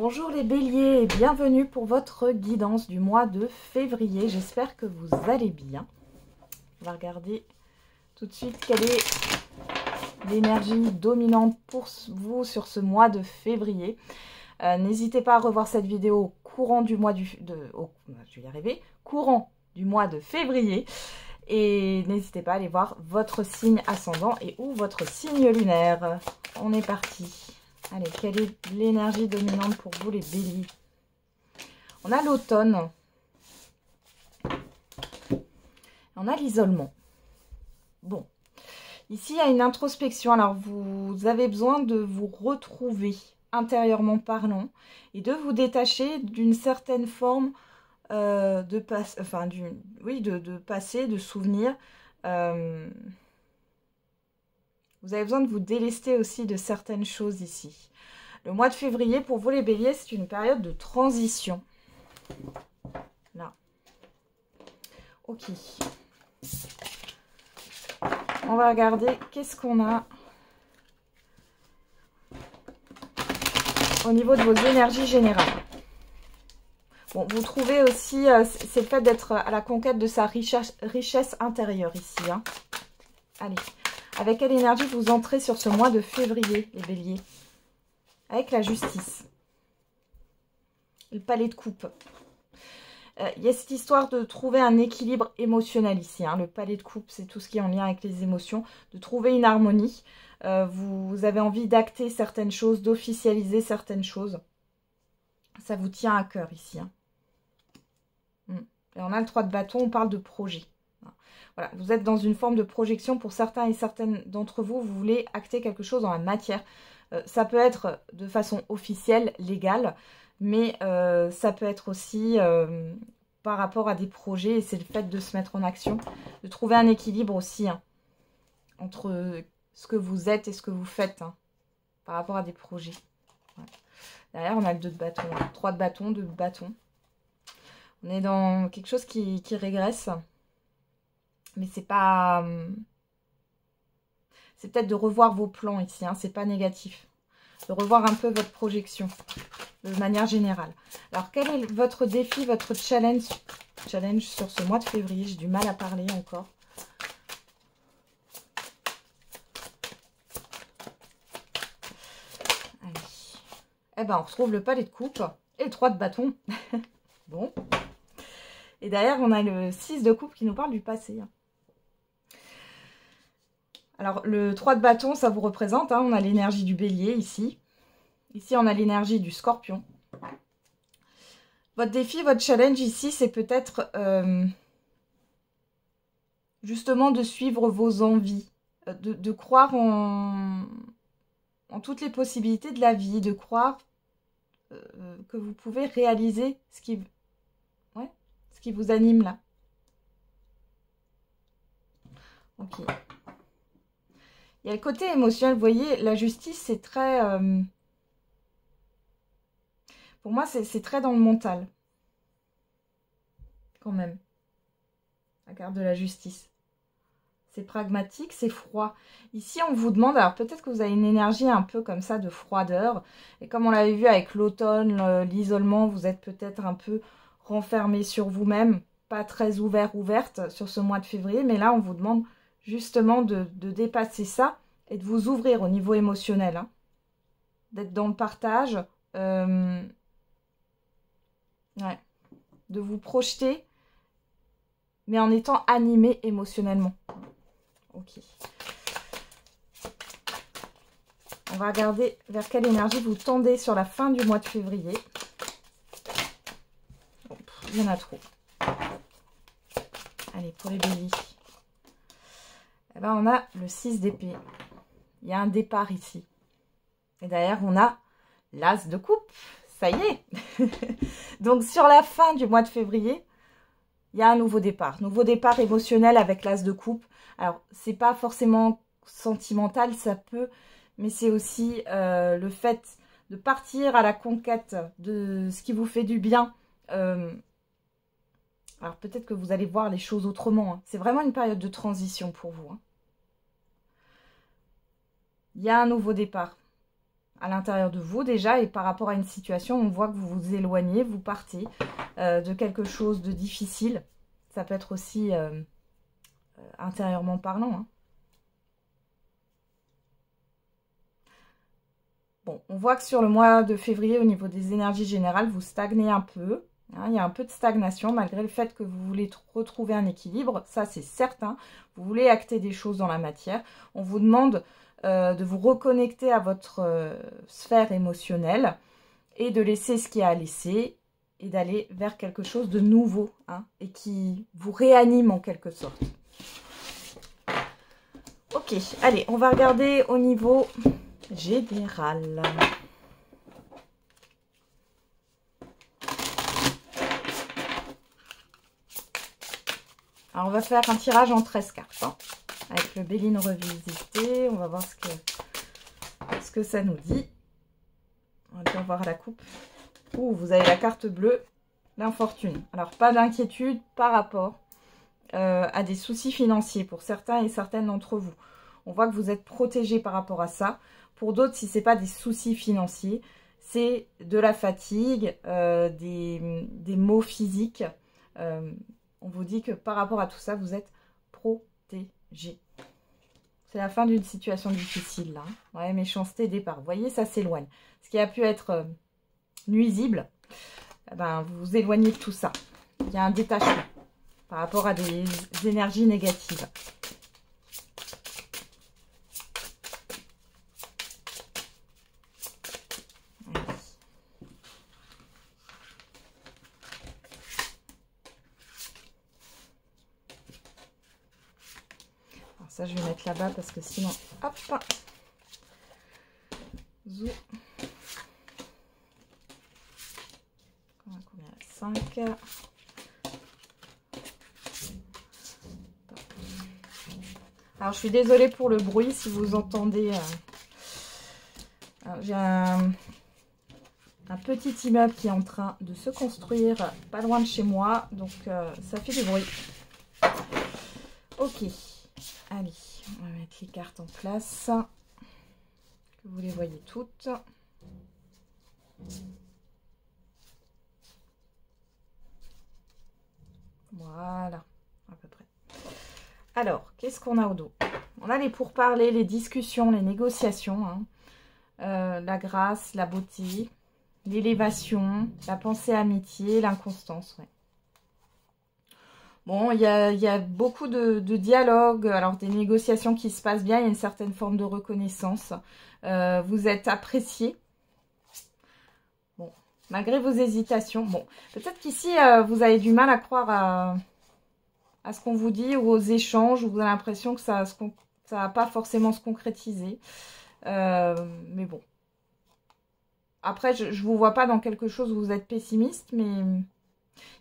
Bonjour les béliers et bienvenue pour votre guidance du mois de février. J'espère que vous allez bien. On va regarder tout de suite quelle est l'énergie dominante pour vous sur ce mois de février. N'hésitez pas à revoir cette vidéo au courant du mois courant du mois de février. Et n'hésitez pas à aller voir votre signe ascendant et ou votre signe lunaire. On est parti. Allez, quelle est l'énergie dominante pour vous les béliers? On a l'automne. On a l'isolement. Bon. Ici, il y a une introspection. Alors, vous avez besoin de vous retrouver intérieurement parlant et de vous détacher d'une certaine forme de passé, de souvenirs. Vous avez besoin de vous délester aussi de certaines choses ici. Le mois de février, pour vous les béliers, c'est une période de transition. Là. Ok. On va regarder qu'est-ce qu'on a au niveau de vos énergies générales. Bon, vous trouvez aussi, c'est le fait d'être à la conquête de sa richesse intérieure ici. Hein. Allez. Avec quelle énergie vous entrez sur ce mois de février, les béliers? Avec la justice. Le palais de coupe. Il y a cette histoire de trouver un équilibre émotionnel ici. Hein. Le palais de coupe, c'est tout ce qui est en lien avec les émotions. De trouver une harmonie. Vous avez envie d'acter certaines choses, d'officialiser certaines choses. Ça vous tient à cœur ici. Hein. Et on a le 3 de bâton, on parle de projet. Voilà, vous êtes dans une forme de projection pour certains et certaines d'entre vous. Vous voulez acter quelque chose dans la matière. Ça peut être de façon officielle, légale, mais ça peut être aussi par rapport à des projets. Et c'est le fait de se mettre en action, de trouver un équilibre aussi hein, entre ce que vous êtes et ce que vous faites hein, par rapport à des projets. Voilà. Derrière, on a le 2 de bâton, hein, 3 de bâton, 2 de bâton. On est dans quelque chose qui régresse. Mais c'est pas... C'est peut-être de revoir vos plans ici, hein, c'est pas négatif. De revoir un peu votre projection, de manière générale. Alors, quel est votre défi, votre challenge sur ce mois de février? J'ai du mal à parler encore. Allez. Eh ben, on retrouve le palais de coupe et le 3 de bâton. Bon. Et derrière, on a le 6 de coupe qui nous parle du passé. Hein. Alors, le 3 de bâton, ça vous représente. Hein, on a l'énergie du bélier ici. Ici, on a l'énergie du scorpion. Votre défi, votre challenge ici, c'est peut-être justement de suivre vos envies. De croire en toutes les possibilités de la vie. De croire que vous pouvez réaliser ce qui vous anime là. Ok. Il y a le côté émotionnel, vous voyez, la justice, c'est très... pour moi, c'est très dans le mental. Quand même. La carte de la justice. C'est pragmatique, c'est froid. Ici, on vous demande, alors peut-être que vous avez une énergie un peu comme ça de froideur. Et comme on l'avait vu avec l'automne, l'isolement, vous êtes peut-être un peu renfermé sur vous-même. Pas très ouverte sur ce mois de février. Mais là, on vous demande... justement de dépasser ça et de vous ouvrir au niveau émotionnel. Hein. D'être dans le partage. Ouais. De vous projeter, mais en étant animé émotionnellement. Ok. On va regarder vers quelle énergie vous tendez sur la fin du mois de février. Oh, il y en a trop. Allez, pour les béliers. Eh ben, on a le 6 d'épée. Il y a un départ ici. Et derrière, on a l'as de coupe. Ça y est. Donc, sur la fin du mois de février, il y a un nouveau départ. Nouveau départ émotionnel avec l'as de coupe. Alors, c'est pas forcément sentimental, ça peut. Mais c'est aussi le fait de partir à la conquête de ce qui vous fait du bien. Alors peut-être que vous allez voir les choses autrement. Hein. C'est vraiment une période de transition pour vous. Hein. Il y a un nouveau départ. à l'intérieur de vous déjà, et par rapport à une situation, on voit que vous vous éloignez, vous partez de quelque chose de difficile. Ça peut être aussi intérieurement parlant, hein. Bon, on voit que sur le mois de février, au niveau des énergies générales, vous stagnez un peu. Hein, il y a un peu de stagnation, malgré le fait que vous voulez retrouver un équilibre. Ça, c'est certain. Vous voulez acter des choses dans la matière. On vous demande de vous reconnecter à votre sphère émotionnelle et de laisser ce qu'il y a à laisser et d'aller vers quelque chose de nouveau, hein, et qui vous réanime en quelque sorte. Ok, allez, on va regarder au niveau général. Alors, on va faire un tirage en 13 cartes, hein, avec le Béline revisité. On va voir ce que ça nous dit. On va bien voir la coupe. Ouh, vous avez la carte bleue, l'infortune. Alors, pas d'inquiétude par rapport à des soucis financiers pour certains et certaines d'entre vous. On voit que vous êtes protégés par rapport à ça. Pour d'autres, si ce n'est pas des soucis financiers, c'est de la fatigue, des maux physiques. On vous dit que par rapport à tout ça, vous êtes protégés. C'est la fin d'une situation difficile, là. Ouais, méchanceté, départ. Vous voyez, ça s'éloigne. Ce qui a pu être nuisible, eh ben, vous vous éloignez de tout ça. Il y a un détachement par rapport à des énergies négatives. Ça, je vais mettre là-bas parce que sinon, hop, zou. Combien? 5. Alors, je suis désolée pour le bruit si vous entendez. J'ai un petit immeuble qui est en train de se construire pas loin de chez moi, donc ça fait du bruit. Ok. Allez, on va mettre les cartes en place, que vous les voyez toutes. Voilà, à peu près. Alors, qu'est-ce qu'on a au dos? On a les pourparlers, les discussions, les négociations, hein. La grâce, la beauté, l'élévation, la pensée amitié, l'inconstance, ouais. Bon, il y a beaucoup de dialogues, alors des négociations qui se passent bien, il y a une certaine forme de reconnaissance. Vous êtes apprécié. Bon, malgré vos hésitations. Bon, peut-être qu'ici, vous avez du mal à croire à ce qu'on vous dit ou aux échanges, où vous avez l'impression que ça va pas forcément se concrétiser. Mais bon. Après, je ne vous vois pas dans quelque chose où vous êtes pessimiste, mais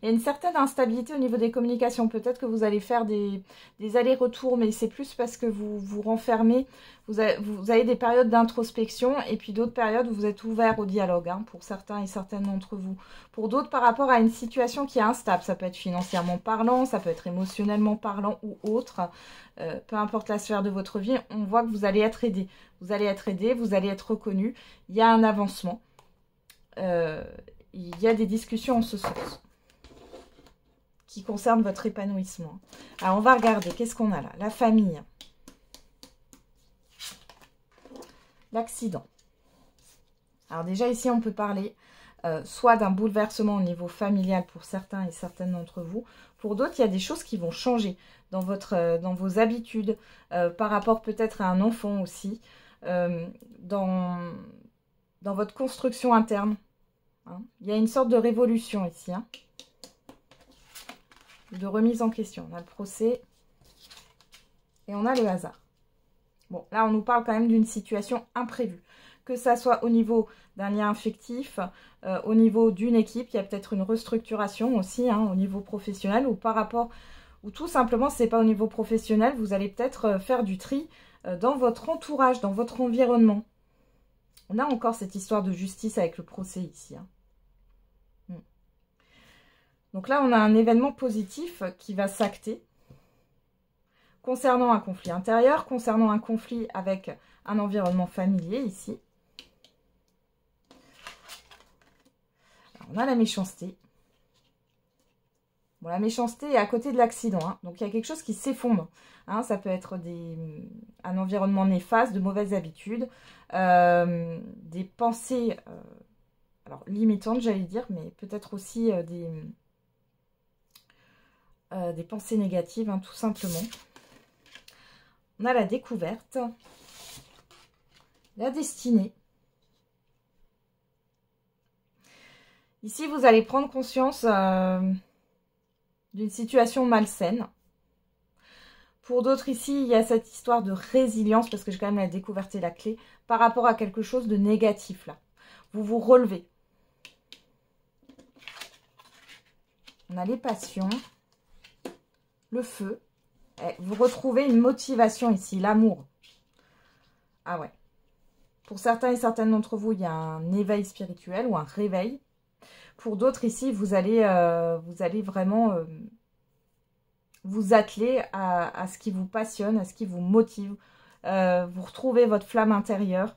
il y a une certaine instabilité au niveau des communications. Peut-être que vous allez faire des allers-retours, mais c'est plus parce que vous vous renfermez. Vous avez des périodes d'introspection et puis d'autres périodes où vous êtes ouvert au dialogue, hein, pour certains et certaines d'entre vous. Pour d'autres, par rapport à une situation qui est instable. Ça peut être financièrement parlant, ça peut être émotionnellement parlant ou autre. Peu importe la sphère de votre vie, on voit que vous allez être aidé. Vous allez être aidé, vous allez être reconnu. Il y a un avancement. Il y a des discussions en ce sens qui concernent votre épanouissement. Alors, on va regarder. Qu'est-ce qu'on a là? La famille. L'accident. Alors déjà, ici, on peut parler soit d'un bouleversement au niveau familial pour certains et certaines d'entre vous. Pour d'autres, il y a des choses qui vont changer dans vos habitudes, par rapport peut-être à un enfant aussi, dans votre construction interne. Hein. Il y a une sorte de révolution ici, hein, de remise en question. On a le procès et on a le hasard. Bon, là, on nous parle quand même d'une situation imprévue. Que ça soit au niveau d'un lien affectif, au niveau d'une équipe, il y a peut-être une restructuration aussi, hein, au niveau professionnel, ou par rapport, ou tout simplement, c'est pas au niveau professionnel, vous allez peut-être faire du tri dans votre entourage, dans votre environnement. On a encore cette histoire de justice avec le procès ici, hein. Donc là, on a un événement positif qui va s'acter concernant un conflit intérieur, concernant un conflit avec un environnement familier ici. On a la méchanceté. Bon, la méchanceté est à côté de l'accident, hein. Donc il y a quelque chose qui s'effondre. Hein. Ça peut être un environnement néfaste, de mauvaises habitudes, des pensées alors limitantes, j'allais dire, mais peut-être aussi des pensées négatives, hein, tout simplement. On a la découverte, la destinée. Ici, vous allez prendre conscience d'une situation malsaine. Pour d'autres ici, il y a cette histoire de résilience, parce que j'ai quand même la découverte et la clé, par rapport à quelque chose de négatif là. Vous vous relevez. On a les passions, le feu. Et vous retrouvez une motivation ici, l'amour. Ah ouais. Pour certains et certaines d'entre vous, il y a un éveil spirituel ou un réveil. Pour d'autres ici, vous allez vraiment vous atteler à ce qui vous passionne, à ce qui vous motive. Vous retrouvez votre flamme intérieure.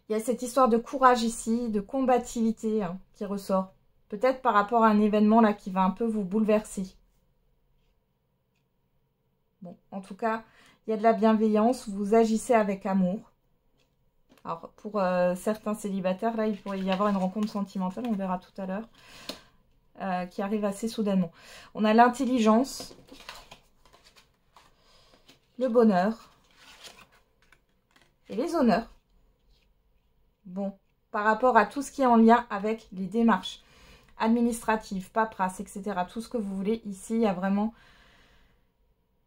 Il y a cette histoire de courage ici, de combativité hein, qui ressort. Peut-être par rapport à un événement là qui va un peu vous bouleverser. Bon, en tout cas, il y a de la bienveillance, vous agissez avec amour. Alors, pour certains célibataires, là, il pourrait y avoir une rencontre sentimentale, on verra tout à l'heure, qui arrive assez soudainement. On a l'intelligence, le bonheur et les honneurs. Bon, par rapport à tout ce qui est en lien avec les démarches administratives, paperasse, etc., tout ce que vous voulez, ici, il y a vraiment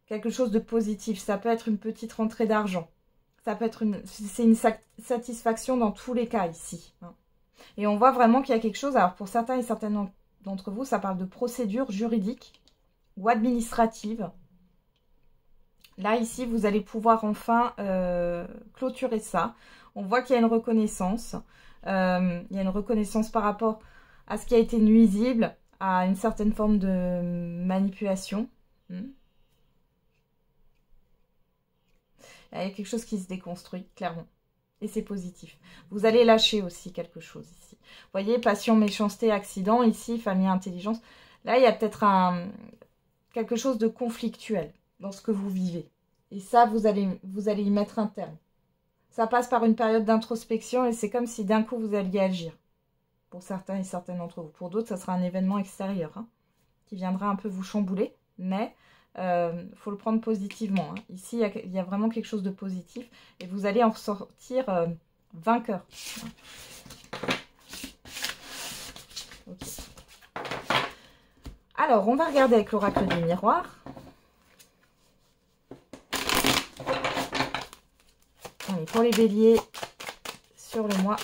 quelque chose de positif. Ça peut être une petite rentrée d'argent. Ça peut être c'est une satisfaction dans tous les cas ici. Hein. Et on voit vraiment qu'il y a quelque chose. Alors pour certains et certaines d'entre vous, ça parle de procédure juridique ou administrative. Là, ici, vous allez pouvoir enfin clôturer ça. On voit qu'il y a une reconnaissance. Il y a une reconnaissance par rapport à ce qui a été nuisible, à une certaine forme de manipulation. Il y a quelque chose qui se déconstruit, clairement. Et c'est positif. Vous allez lâcher aussi quelque chose ici. Vous voyez, passion, méchanceté, accident. Ici, famille, intelligence. Là, il y a peut-être quelque chose de conflictuel dans ce que vous vivez. Et ça, vous allez y mettre un terme. Ça passe par une période d'introspection et c'est comme si d'un coup, vous alliez agir. Pour certains et certaines d'entre vous. Pour d'autres, ça sera un événement extérieur hein, qui viendra un peu vous chambouler. Mais faut le prendre positivement. Hein. Ici, il y a vraiment quelque chose de positif. Et vous allez en ressortir vainqueur. Okay. Alors, on va regarder avec l'oracle du miroir. Allez, pour les béliers, sur le mois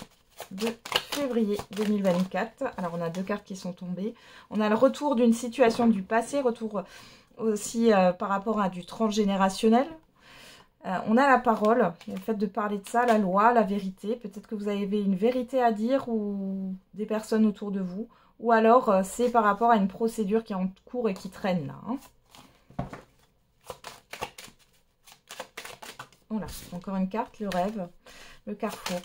de février 2024. Alors, on a deux cartes qui sont tombées. On a le retour d'une situation du passé, retour aussi par rapport à du transgénérationnel. On a la parole, le fait de parler de ça, la loi, la vérité. Peut-être que vous avez une vérité à dire ou des personnes autour de vous. Ou alors, c'est par rapport à une procédure qui est en cours et qui traîne là. Hein. Voilà, encore une carte, le rêve, le carrefour.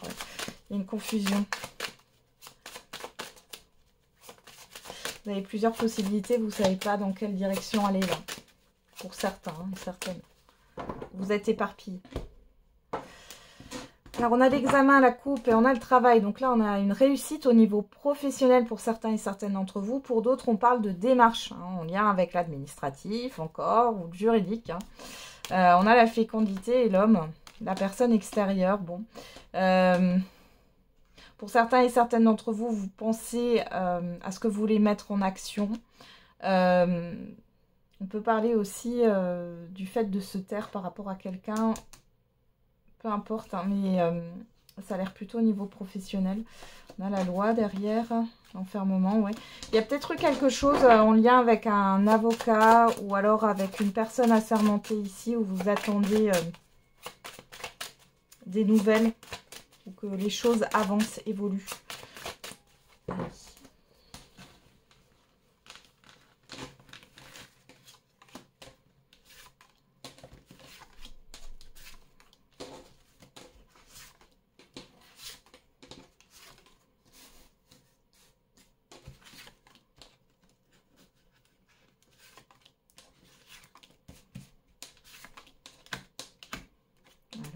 Il y a une confusion. Vous avez plusieurs possibilités, vous ne savez pas dans quelle direction aller là. Pour certains, hein, certaines. Vous êtes éparpillés. Alors on a l'examen, la coupe et on a le travail. Donc là on a une réussite au niveau professionnel pour certains et certaines d'entre vous. Pour d'autres on parle de démarche, hein, en lien avec l'administratif encore ou le juridique. Hein. On a la fécondité et l'homme, la personne extérieure. Bon. Pour certains et certaines d'entre vous, vous pensez à ce que vous voulez mettre en action. On peut parler aussi du fait de se taire par rapport à quelqu'un. Peu importe, hein, mais ça a l'air plutôt au niveau professionnel. On a la loi derrière, l'enfermement, ouais. Il y a peut-être eu quelque chose en lien avec un avocat ou alors avec une personne assermentée ici où vous attendez des nouvelles ou que les choses avancent, évoluent. Allez.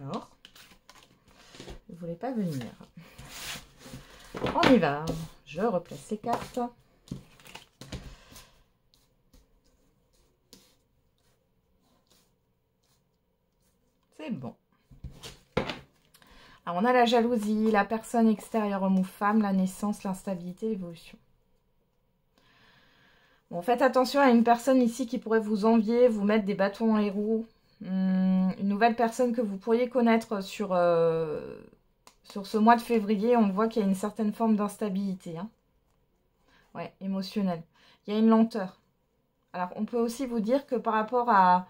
Alors, vous ne voulez pas venir. On y va. Je replace les cartes. C'est bon. Alors, on a la jalousie, la personne extérieure, homme ou femme, la naissance, l'instabilité, l'évolution. Bon, faites attention à une personne ici qui pourrait vous envier, vous mettre des bâtons dans les roues. Une nouvelle personne que vous pourriez connaître sur ce mois de février. On voit qu'il y a une certaine forme d'instabilité. Hein. Ouais, émotionnelle. Il y a une lenteur. Alors, on peut aussi vous dire que par rapport à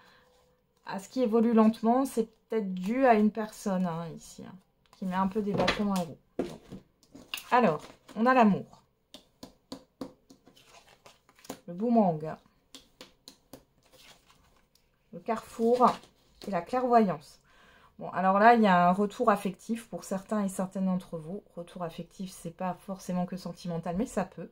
ce qui évolue lentement, c'est peut-être dû à une personne hein, ici, hein, qui met un peu des bâtons dans les roues. Bon. Alors, on a l'amour. Le boomerang. Le carrefour et la clairvoyance. Bon, alors là, il y a un retour affectif pour certains et certaines d'entre vous. Retour affectif, c'est pas forcément que sentimental, mais ça peut.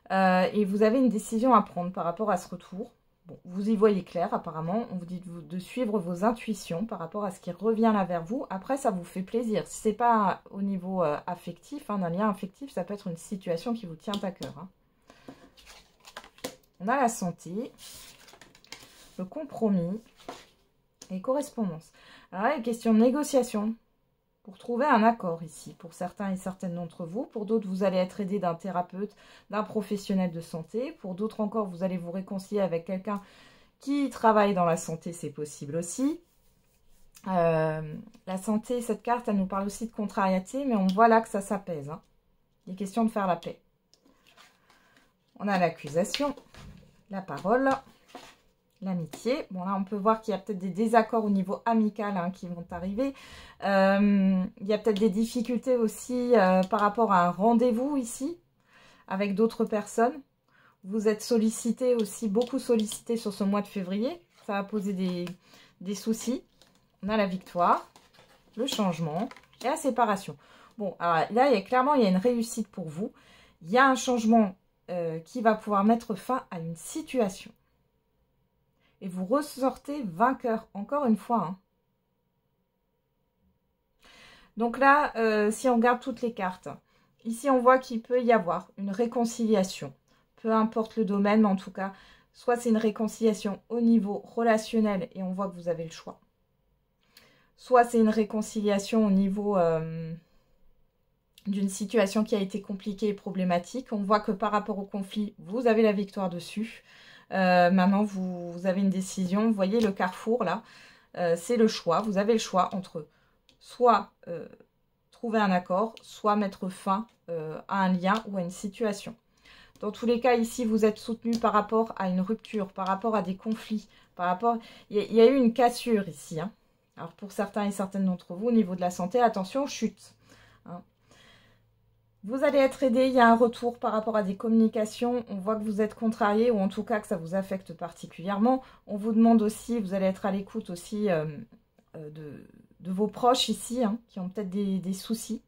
Et vous avez une décision à prendre par rapport à ce retour. Bon, vous y voyez clair, apparemment. On vous dit de suivre vos intuitions par rapport à ce qui revient là vers vous. Après, ça vous fait plaisir. Si ce n'est pas au niveau affectif, hein, d'un lien affectif, ça peut être une situation qui vous tient à cœur. Hein. On a la santé, le compromis et correspondance. Alors là, il y a une question de négociation pour trouver un accord ici. Pour certains et certaines d'entre vous. Pour d'autres, vous allez être aidé d'un thérapeute, d'un professionnel de santé. Pour d'autres encore, vous allez vous réconcilier avec quelqu'un qui travaille dans la santé. C'est possible aussi. La santé, cette carte, elle nous parle aussi de contrariété. Mais on voit là que ça s'apaise. Hein. Il est question de faire la paix. On a l'accusation, la parole, l'amitié. Bon, là, on peut voir qu'il y a peut-être des désaccords au niveau amical hein, qui vont arriver. Il y a peut-être des difficultés aussi par rapport à un rendez-vous ici avec d'autres personnes. Vous êtes sollicité aussi, beaucoup sollicité sur ce mois de février. Ça va poser des soucis. On a la victoire, le changement et la séparation. Bon, alors là, clairement, il y a une réussite pour vous. Il y a un changement qui va pouvoir mettre fin à une situation. Et vous ressortez vainqueur, encore une fois. Hein. Donc là, si on regarde toutes les cartes, ici on voit qu'il peut y avoir une réconciliation. Peu importe le domaine, mais en tout cas, soit c'est une réconciliation au niveau relationnel, et on voit que vous avez le choix. Soit c'est une réconciliation au niveau d'une situation qui a été compliquée et problématique. On voit que par rapport au conflit, vous avez la victoire dessus. Maintenant, vous avez une décision. Vous voyez le carrefour, là. C'est le choix. Vous avez le choix entre soit trouver un accord, soit mettre fin à un lien ou à une situation. Dans tous les cas, ici, vous êtes soutenu par rapport à une rupture, par rapport à des conflits, par rapport... Il y a eu une cassure ici. Hein. Alors, pour certains et certaines d'entre vous, au niveau de la santé, attention, chute. Hein. Vous allez être aidé, il y a un retour par rapport à des communications. On voit que vous êtes contrarié ou en tout cas que ça vous affecte particulièrement. On vous demande aussi, vous allez être à l'écoute aussi de vos proches ici, hein, qui ont peut-être des soucis.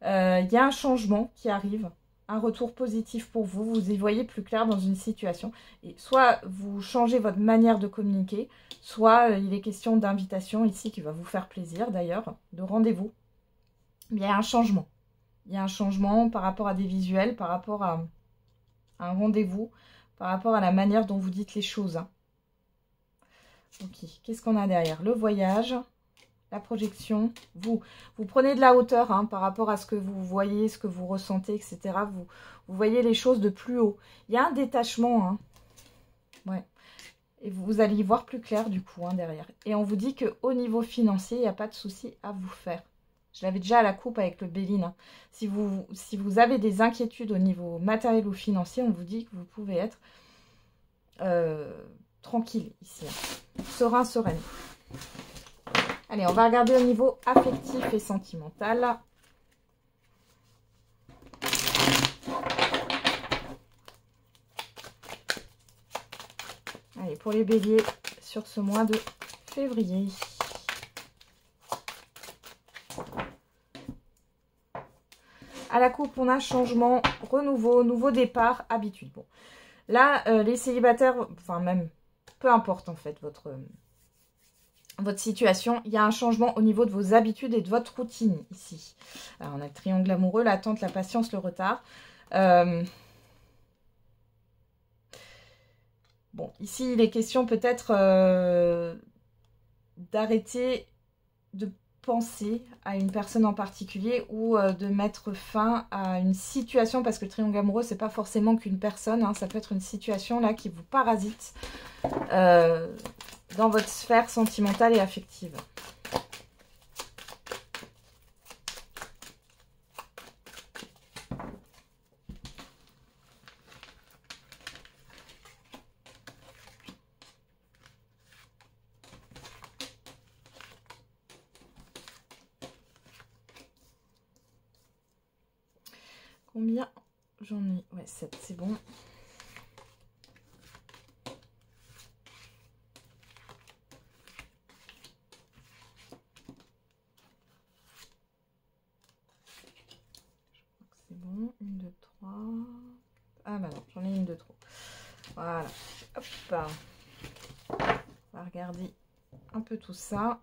Il y a un changement qui arrive, un retour positif pour vous. Vous y voyez plus clair dans une situation. Et soit vous changez votre manière de communiquer, soit il est question d'invitation ici qui va vous faire plaisir d'ailleurs, de rendez-vous. Il y a un changement. Il y a un changement par rapport à des visuels, par rapport à un rendez-vous, par rapport à la manière dont vous dites les choses. Hein. Ok, qu'est-ce qu'on a derrière? Le voyage, la projection. Vous prenez de la hauteur hein, par rapport à ce que vous voyez, ce que vous ressentez, etc. Vous voyez les choses de plus haut. Il y a un détachement. Hein. Ouais. Et vous allez y voir plus clair du coup hein, derrière. Et on vous dit qu'au niveau financier, il n'y a pas de souci à vous faire. Je l'avais déjà à la coupe avec le Béline. Hein. Si vous avez des inquiétudes au niveau matériel ou financier, on vous dit que vous pouvez être tranquille ici. Hein. Serein, sereine. Allez, on va regarder au niveau affectif et sentimental. Allez, pour les béliers, sur ce mois de février. À la coupe, on a changement, renouveau, nouveau départ, habitude. Bon, là, les célibataires, enfin même, peu importe en fait votre situation. Il y a un changement au niveau de vos habitudes et de votre routine ici. Alors, on a le triangle amoureux, l'attente, la patience, le retard. Bon, ici, il est question peut-être d'arrêter de penser à une personne en particulier ou de mettre fin à une situation, parce que le triangle amoureux, c'est pas forcément qu'une personne, hein, ça peut être une situation là qui vous parasite dans votre sphère sentimentale et affective. Combien j'en ai? Ouais, 7, c'est bon. C'est bon. 1, 2, 3. Ah bah non, j'en ai une de trop. Voilà. Hop. On va regarder un peu tout ça.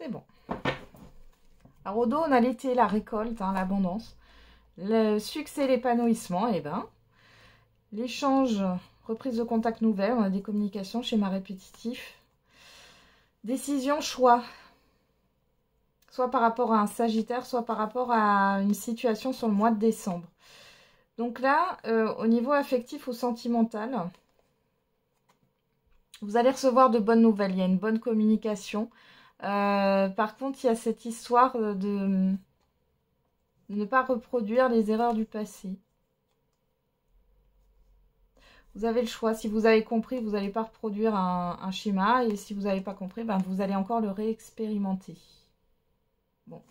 C'est bon. Alors au dos, on a l'été, la récolte, hein, l'abondance, le succès, l'épanouissement, et ben l'échange, reprise de contact nouvelle, on a des communications, schéma répétitif, décision, choix, soit par rapport à un Sagittaire, soit par rapport à une situation sur le mois de décembre. Donc là, au niveau affectif ou sentimental, vous allez recevoir de bonnes nouvelles, il y a une bonne communication. Par contre, il y a cette histoire de ne pas reproduire les erreurs du passé. Vous avez le choix. Si vous avez compris, vous n'allez pas reproduire un schéma. Et si vous n'avez pas compris, ben, vous allez encore le réexpérimenter. Bon.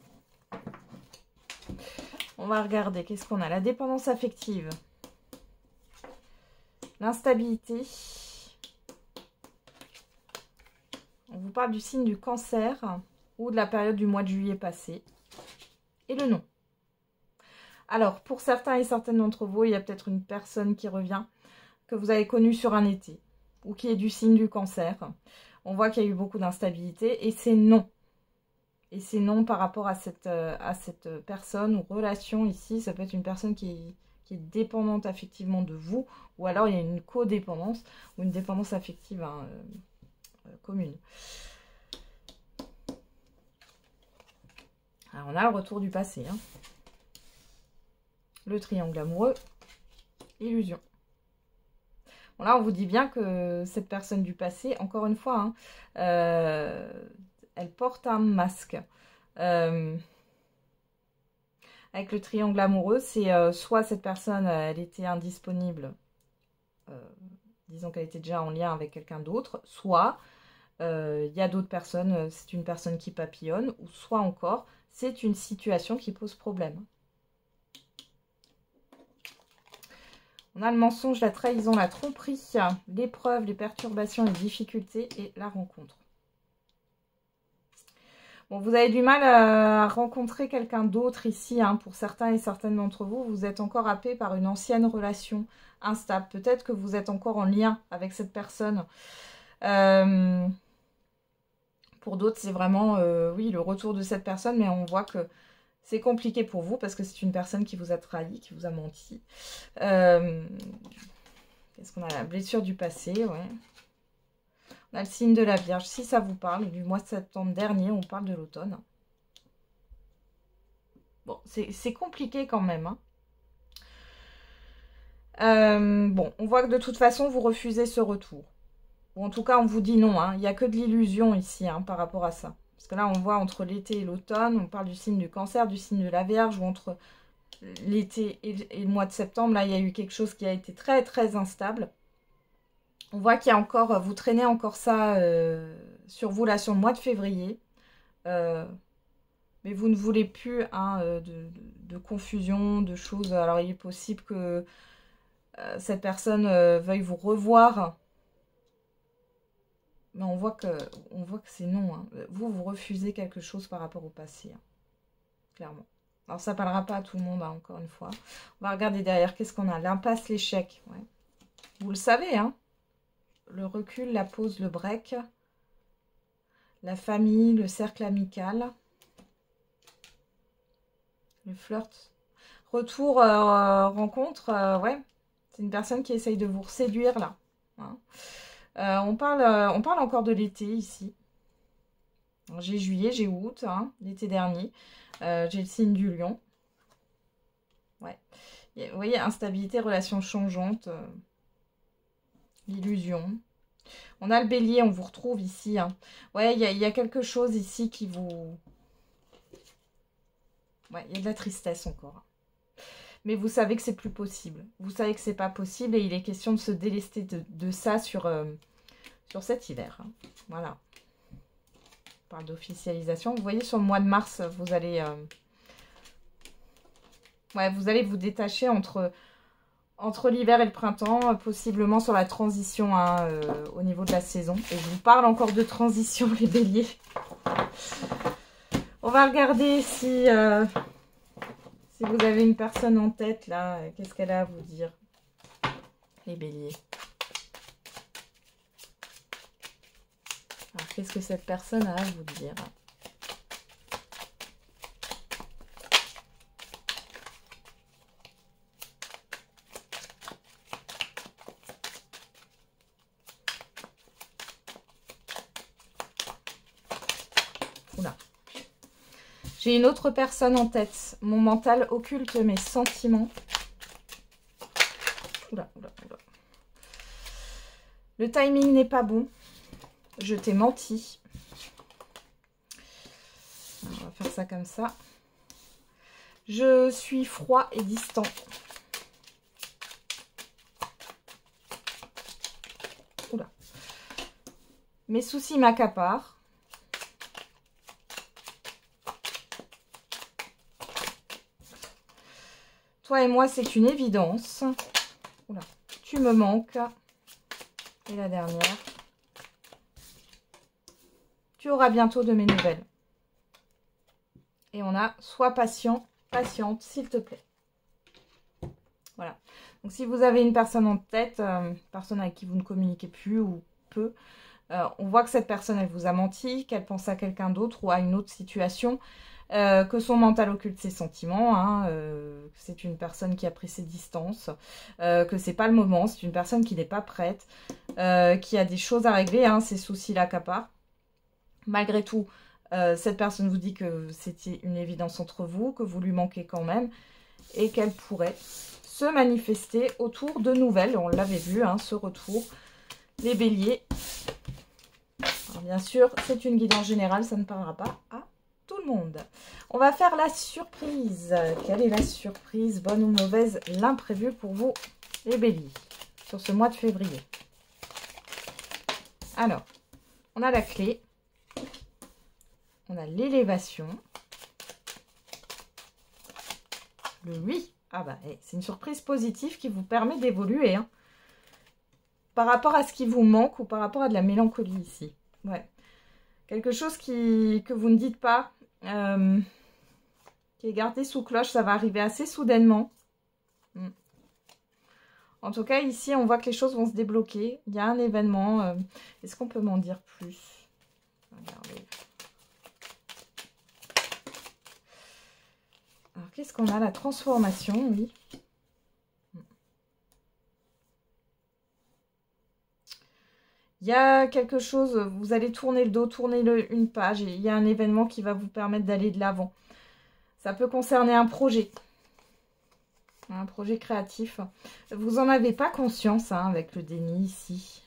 On va regarder. Qu'est-ce qu'on a? La dépendance affective. L'instabilité. On vous parle du signe du cancer ou de la période du mois de juillet passé. Et le non. Alors, pour certains et certaines d'entre vous, il y a peut-être une personne qui revient, que vous avez connue sur un été, ou qui est du signe du cancer. On voit qu'il y a eu beaucoup d'instabilité, et c'est non. Et c'est non par rapport à cette personne ou relation ici. Ça peut être une personne qui est dépendante affectivement de vous, ou alors il y a une codépendance, ou une dépendance affective hein, commune. Alors on a le retour du passé. Hein. Le triangle amoureux, illusion. Bon, là, on vous dit bien que cette personne du passé, encore une fois, hein, elle porte un masque. Avec le triangle amoureux, c'est soit cette personne, elle était indisponible, disons qu'elle était déjà en lien avec quelqu'un d'autre, soit il y a d'autres personnes, c'est une personne qui papillonne, ou soit encore, c'est une situation qui pose problème. On a le mensonge, la trahison, la tromperie, l'épreuve, les perturbations, les difficultés et la rencontre. Bon, vous avez du mal à rencontrer quelqu'un d'autre ici. Hein. Pour certains et certaines d'entre vous, vous êtes encore happé par une ancienne relation instable. Peut-être que vous êtes encore en lien avec cette personne. Pour d'autres, c'est vraiment, oui, le retour de cette personne. Mais on voit que c'est compliqué pour vous parce que c'est une personne qui vous a trahi, qui vous a menti. Qu'est-ce qu'on a? La blessure du passé, ouais. On a le signe de la Vierge. Si ça vous parle, du mois de septembre dernier, on parle de l'automne. Bon, c'est compliqué quand même. Hein. Bon, on voit que de toute façon, vous refusez ce retour. Ou en tout cas, on vous dit non. Hein. Il n'y a que de l'illusion ici hein, par rapport à ça. Parce que là, on voit entre l'été et l'automne, on parle du signe du cancer, du signe de la Vierge, ou entre l'été et le mois de septembre, là, il y a eu quelque chose qui a été très, très instable. On voit qu'il y a encore, vous traînez encore ça sur vous, là, sur le mois de février. Mais vous ne voulez plus hein, de confusion, de choses. Alors, il est possible que cette personne veuille vous revoir. Mais on voit que c'est non. Hein. Vous refusez quelque chose par rapport au passé. Hein. Clairement. Alors, ça ne parlera pas à tout le monde, hein, encore une fois. On va regarder derrière. Qu'est-ce qu'on a? L'impasse, l'échec. Ouais. Vous le savez, hein. Le recul, la pause, le break. La famille, le cercle amical. Le flirt. Retour, rencontre, ouais. C'est une personne qui essaye de vous séduire, là. Hein. On parle encore de l'été, ici. J'ai juillet, j'ai août, hein, l'été dernier. J'ai le signe du lion. Ouais. Vous voyez, instabilité, relations changeantes. L'illusion. On a le bélier, on vous retrouve ici. Hein. Ouais, il y a quelque chose ici qui vous... Ouais, il y a de la tristesse encore. Mais vous savez que c'est plus possible. Vous savez que c'est pas possible et il est question de se délester de ça sur cet hiver. Hein. Voilà. On parle d'officialisation. Vous voyez, sur le mois de mars, vous allez... Ouais, vous allez vous détacher entre l'hiver et le printemps, possiblement sur la transition hein, au niveau de la saison. Et je vous parle encore de transition, les béliers. On va regarder si vous avez une personne en tête, là, qu'est-ce qu'elle a à vous dire, les béliers. Alors, qu'est-ce que cette personne a à vous dire? Oula. J'ai une autre personne en tête. Mon mental occulte mes sentiments. Oula, oula, oula. Le timing n'est pas bon. Je t'ai menti. Alors, on va faire ça comme ça. Je suis froid et distant. Oula. Mes soucis m'accaparent. Toi et moi, c'est une évidence. Oula. Tu me manques. Et la dernière. Tu auras bientôt de mes nouvelles. Et on a sois patient, patiente, s'il te plaît. Voilà. Donc, si vous avez une personne en tête, personne avec qui vous ne communiquez plus ou peu, on voit que cette personne, elle vous a menti, qu'elle pense à quelqu'un d'autre ou à une autre situation, que son mental occulte ses sentiments, hein, que c'est une personne qui a pris ses distances, que c'est pas le moment, c'est une personne qui n'est pas prête, qui a des choses à régler, hein, ses soucis l'accaparent. Malgré tout, cette personne vous dit que c'était une évidence entre vous, que vous lui manquez quand même, et qu'elle pourrait se manifester autour de nouvelles. On l'avait vu, hein, ce retour. Les béliers. Alors, bien sûr, c'est une guidance générale, ça ne parlera pas à tout le monde. On va faire la surprise. Quelle est la surprise, bonne ou mauvaise, l'imprévu pour vous, les béliers, sur ce mois de février? Alors, on a la clé. On a l'élévation. Le oui. Ah bah, c'est une surprise positive qui vous permet d'évoluer. Hein, par rapport à ce qui vous manque ou par rapport à de la mélancolie ici. Ouais. Quelque chose que vous ne dites pas, qui est gardé sous cloche, ça va arriver assez soudainement. En tout cas, ici, on voit que les choses vont se débloquer. Il y a un événement. Est-ce qu'on peut m'en dire plus? Regardez. Alors, qu'est-ce qu'on a? La transformation, oui. Il y a quelque chose, vous allez tourner le dos, tourner une page, et il y a un événement qui va vous permettre d'aller de l'avant. Ça peut concerner un projet créatif. Vous n'en avez pas conscience hein, avec le déni ici.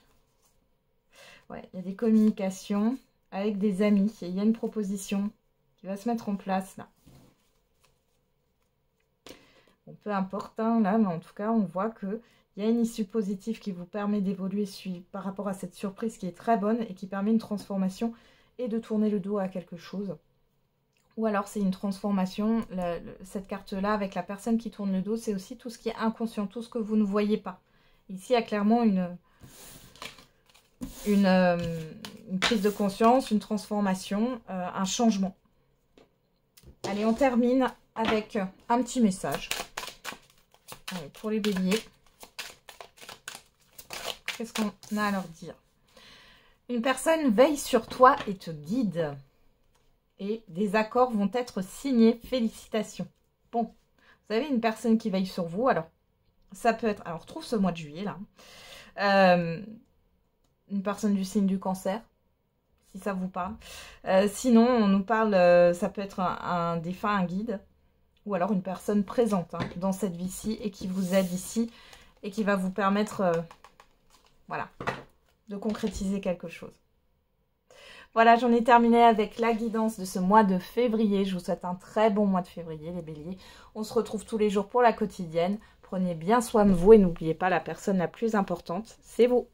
Ouais, il y a des communications avec des amis, et il y a une proposition qui va se mettre en place là. Bon, peu importe hein, là, mais en tout cas, on voit que il y a une issue positive qui vous permet d'évoluer par rapport à cette surprise qui est très bonne et qui permet une transformation et de tourner le dos à quelque chose. Ou alors c'est une transformation, cette carte-là avec la personne qui tourne le dos, c'est aussi tout ce qui est inconscient, tout ce que vous ne voyez pas. Ici, il y a clairement une prise de conscience, une transformation, un changement. Allez, on termine avec un petit message. Allez, pour les béliers, qu'est-ce qu'on a à leur dire? Une personne veille sur toi et te guide. Et des accords vont être signés. Félicitations. Bon, vous avez une personne qui veille sur vous. Alors, ça peut être... Alors, on retrouve ce mois de juillet, là. Une personne du signe du Cancer, si ça vous parle. Sinon, on nous parle... ça peut être un défunt, un guide. Ou alors une personne présente dans cette vie-ci et qui vous aide ici. Et qui va vous permettre... voilà, de concrétiser quelque chose. Voilà, j'en ai terminé avec la guidance de ce mois de février. Je vous souhaite un très bon mois de février, les béliers. On se retrouve tous les jours pour la quotidienne. Prenez bien soin de vous et n'oubliez pas, la personne la plus importante, c'est vous.